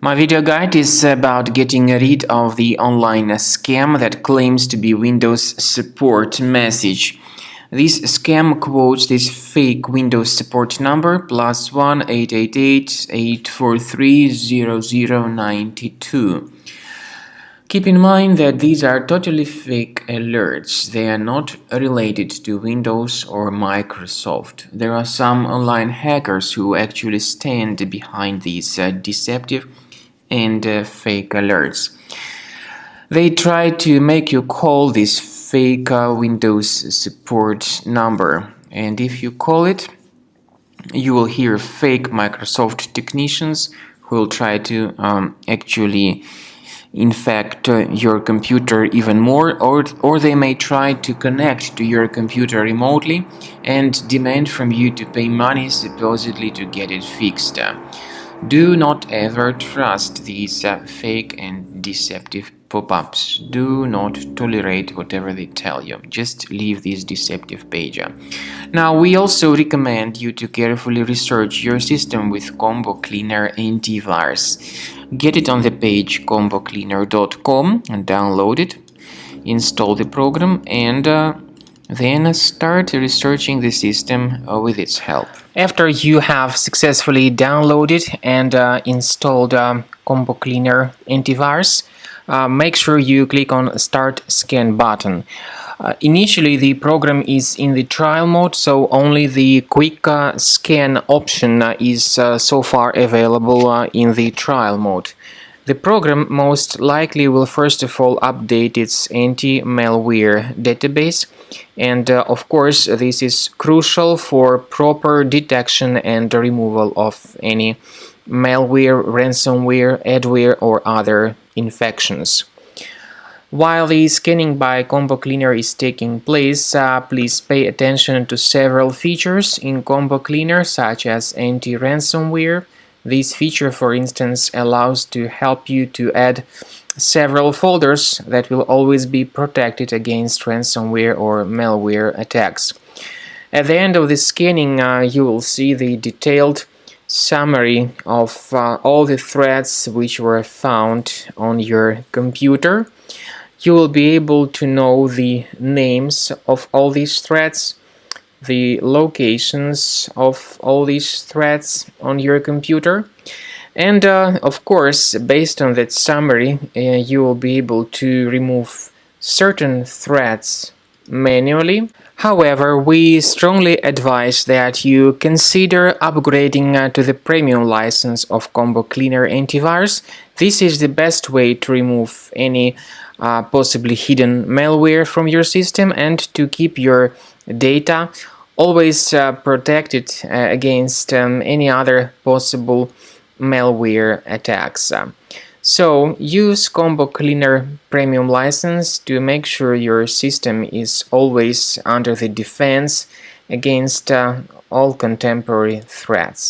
My video guide is about getting rid of the online scam that claims to be Windows support message. This scam quotes this fake Windows support number +1 888 843 0092. Keep in mind that these are totally fake alerts. They are not related to Windows or Microsoft. There are some online hackers who actually stand behind these deceptive and fake alerts. They try to make you call this fake Windows support number, and if you call it, you will hear fake Microsoft technicians who will try to actually infect your computer even more, or they may try to connect to your computer remotely and demand from you to pay money supposedly to get it fixed. Do not ever trust these fake and deceptive pop-ups. Do not tolerate whatever they tell you. Just leave this deceptive page. Now, we also recommend you to carefully research your system with Combo Cleaner Antivirus. Get it on the page combocleaner.com and download it. Install the program and then start researching the system with its help. After you have successfully downloaded and installed Combo Cleaner Antivirus, make sure you click on Start Scan button. Initially, the program is in the trial mode, so only the quick scan option is so far available in the trial mode. The program most likely will first of all update its anti-malware database, and of course this is crucial for proper detection and removal of any malware, ransomware, adware or other infections. While the scanning by Combo Cleaner is taking place, please pay attention to several features in Combo Cleaner, such as anti-ransomware. This feature, for instance, allows to help you to add several folders that will always be protected against ransomware or malware attacks. At the end of the scanning, you will see the detailed summary of all the threads which were found on your computer. You will be able to know the names of all these threads, the locations of all these threads on your computer, and of course, based on that summary, you will be able to remove certain threads manually. However, we strongly advise that you consider upgrading to the premium license of Combo Cleaner Antivirus. This is the best way to remove any possibly hidden malware from your system and to keep your data always protected against any other possible malware attacks. So use Combo Cleaner Premium license to make sure your system is always under the defense against all contemporary threats.